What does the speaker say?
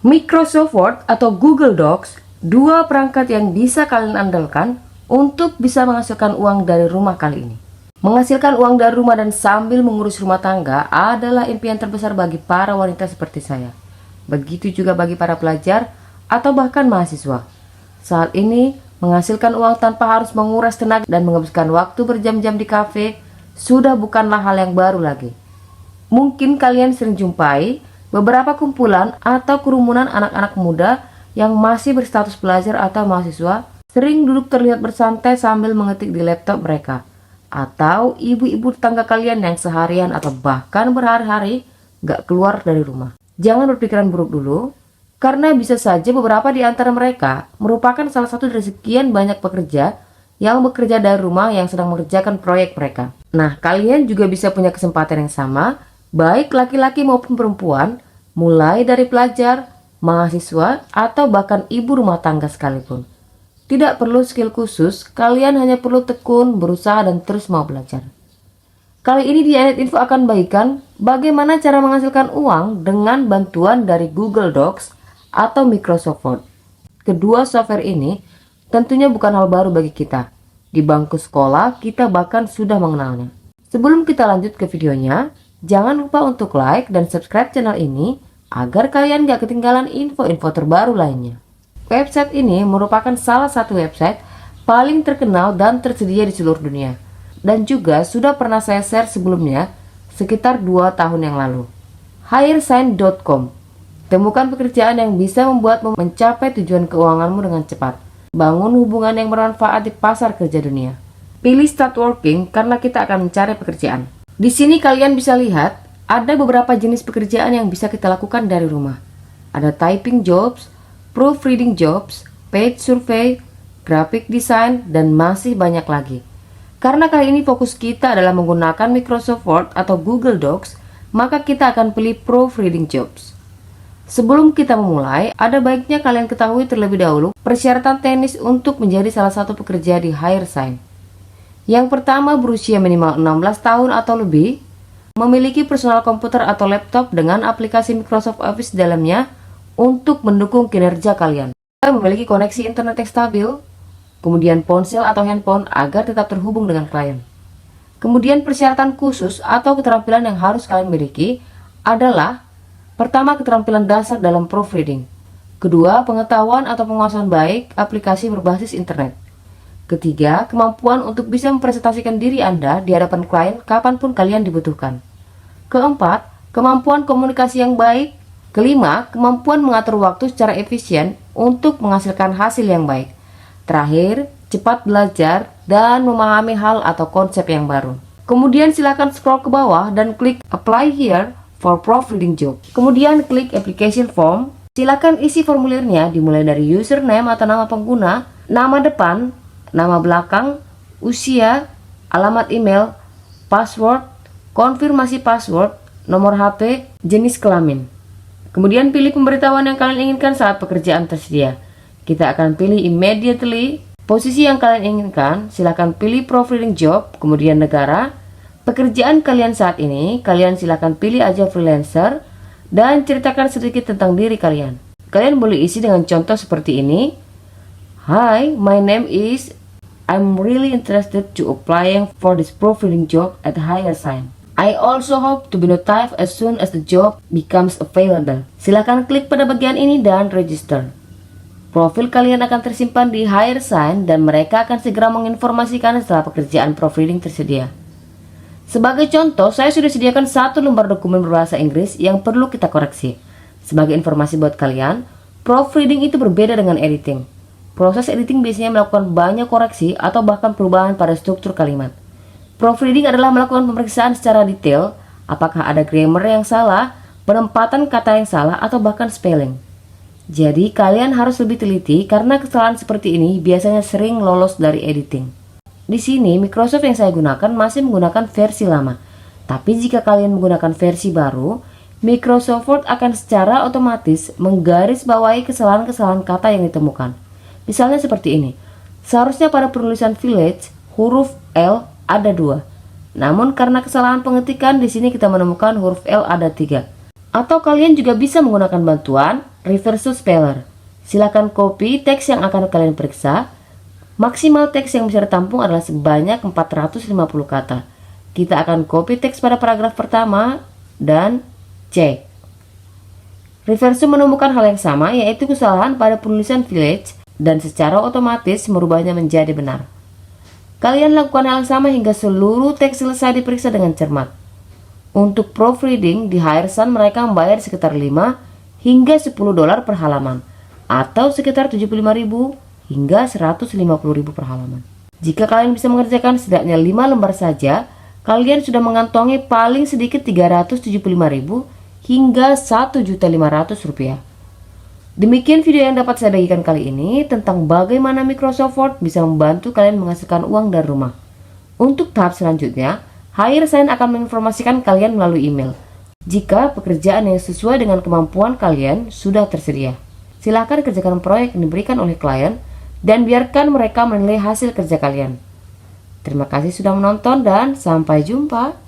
Microsoft Word atau Google Docs, dua perangkat yang bisa kalian andalkan untuk bisa menghasilkan uang dari rumah kali ini. Menghasilkan uang dari rumah dan sambil mengurus rumah tangga adalah impian terbesar bagi para wanita seperti saya. Begitu juga bagi para pelajar atau bahkan mahasiswa. Saat ini, menghasilkan uang tanpa harus menguras tenaga dan menghabiskan waktu berjam-jam di kafe sudah bukanlah hal yang baru lagi. Mungkin kalian sering jumpai beberapa kumpulan atau kerumunan anak-anak muda yang masih berstatus pelajar atau mahasiswa sering duduk terlihat bersantai sambil mengetik di laptop mereka. Atau ibu-ibu tetangga kalian yang seharian atau bahkan berhari-hari gak keluar dari rumah. Jangan berpikiran buruk dulu, karena bisa saja beberapa di antara mereka merupakan salah satu dari sekian banyak pekerja yang bekerja dari rumah yang sedang mengerjakan proyek mereka. Nah, kalian juga bisa punya kesempatan yang sama, baik laki-laki maupun perempuan, mulai dari pelajar, mahasiswa, atau bahkan ibu rumah tangga sekalipun. Tidak perlu skill khusus, kalian hanya perlu tekun, berusaha, dan terus mau belajar. Kali ini di Edit Info akan bagikan bagaimana cara menghasilkan uang dengan bantuan dari Google Docs atau Microsoft Word. Kedua software ini tentunya bukan hal baru bagi kita. Di bangku sekolah, kita bahkan sudah mengenalnya. Sebelum kita lanjut ke videonya, jangan lupa untuk like dan subscribe channel ini agar kalian gak ketinggalan info-info terbaru lainnya. Website ini merupakan salah satu website paling terkenal dan tersedia di seluruh dunia. Dan juga sudah pernah saya share sebelumnya sekitar 2 tahun yang lalu. Hiresign.com. Temukan pekerjaan yang bisa membuatmu mencapai tujuan keuanganmu dengan cepat. Bangun hubungan yang bermanfaat di pasar kerja dunia. Pilih Start Working karena kita akan mencari pekerjaan. Di sini kalian bisa lihat ada beberapa jenis pekerjaan yang bisa kita lakukan dari rumah. Ada typing jobs, proofreading jobs, page survey, graphic design, dan masih banyak lagi. Karena kali ini fokus kita adalah menggunakan Microsoft Word atau Google Docs, maka kita akan pilih proofreading jobs. Sebelum kita memulai, ada baiknya kalian ketahui terlebih dahulu persyaratan teknis untuk menjadi salah satu pekerja di Hiresign. Yang pertama, berusia minimal 16 tahun atau lebih, memiliki personal komputer atau laptop dengan aplikasi Microsoft Office di dalamnya untuk mendukung kinerja kalian. Memiliki koneksi internet yang stabil, kemudian ponsel atau handphone agar tetap terhubung dengan klien. Kemudian persyaratan khusus atau keterampilan yang harus kalian miliki adalah: pertama, keterampilan dasar dalam proofreading. Kedua, pengetahuan atau penguasaan baik aplikasi berbasis internet. Ketiga, kemampuan untuk bisa mempresentasikan diri Anda di hadapan klien kapanpun kalian dibutuhkan. Keempat, kemampuan komunikasi yang baik. Kelima, kemampuan mengatur waktu secara efisien untuk menghasilkan hasil yang baik. Terakhir, cepat belajar dan memahami hal atau konsep yang baru. Kemudian silakan scroll ke bawah dan klik Apply Here for Proofreading Job. Kemudian klik Application Form. Silakan isi formulirnya dimulai dari username atau nama pengguna, nama depan, nama belakang, usia, alamat email, password, konfirmasi password, nomor HP, jenis kelamin. Kemudian pilih pemberitahuan yang kalian inginkan saat pekerjaan tersedia. Kita akan pilih immediately. Posisi yang kalian inginkan, silakan pilih proofreading job, kemudian negara. Pekerjaan kalian saat ini, kalian silakan pilih aja freelancer dan ceritakan sedikit tentang diri kalian. Kalian boleh isi dengan contoh seperti ini. Hi, my name is, I'm really interested to applying for this proofreading job at Hiresign. I also hope to be notified as soon as the job becomes available. Silakan klik pada bagian ini dan register. Profil kalian akan tersimpan di Hiresign dan mereka akan segera menginformasikan setelah pekerjaan proofreading tersedia. Sebagai contoh, saya sudah sediakan satu lembar dokumen berbahasa Inggris yang perlu kita koreksi. Sebagai informasi buat kalian, proofreading itu berbeda dengan editing. Proses editing biasanya melakukan banyak koreksi atau bahkan perubahan pada struktur kalimat. Proofreading adalah melakukan pemeriksaan secara detail, apakah ada grammar yang salah, penempatan kata yang salah, atau bahkan spelling. Jadi kalian harus lebih teliti karena kesalahan seperti ini biasanya sering lolos dari editing. Di sini Microsoft yang saya gunakan masih menggunakan versi lama. Tapi jika kalian menggunakan versi baru, Microsoft Word akan secara otomatis menggarisbawahi kesalahan-kesalahan kata yang ditemukan. Misalnya seperti ini. Seharusnya pada penulisan village, huruf L ada 2. Namun karena kesalahan pengetikan di sini kita menemukan huruf L ada 3. Atau kalian juga bisa menggunakan bantuan Reverse speller. Silakan copy teks yang akan kalian periksa. Maksimal teks yang bisa ditampung adalah sebanyak 450 kata. Kita akan copy teks pada paragraf pertama dan cek. Reverse menemukan hal yang sama, yaitu kesalahan pada penulisan village dan secara otomatis merubahnya menjadi benar. Kalian lakukan hal yang sama hingga seluruh teks selesai diperiksa dengan cermat. Untuk proofreading, di Hiresen mereka membayar sekitar 5 hingga 10 dolar per halaman, atau sekitar 75.000 hingga 150.000 per halaman. Jika kalian bisa mengerjakan setidaknya 5 lembar saja, kalian sudah mengantongi paling sedikit 375.000 hingga 1.500.000 rupiah. Demikian video yang dapat saya bagikan kali ini tentang bagaimana Microsoft Word bisa membantu kalian menghasilkan uang dari rumah. Untuk tahap selanjutnya, Hiresen akan menginformasikan kalian melalui email jika pekerjaan yang sesuai dengan kemampuan kalian sudah tersedia. Silakan kerjakan proyek yang diberikan oleh klien dan biarkan mereka menilai hasil kerja kalian. Terima kasih sudah menonton dan sampai jumpa.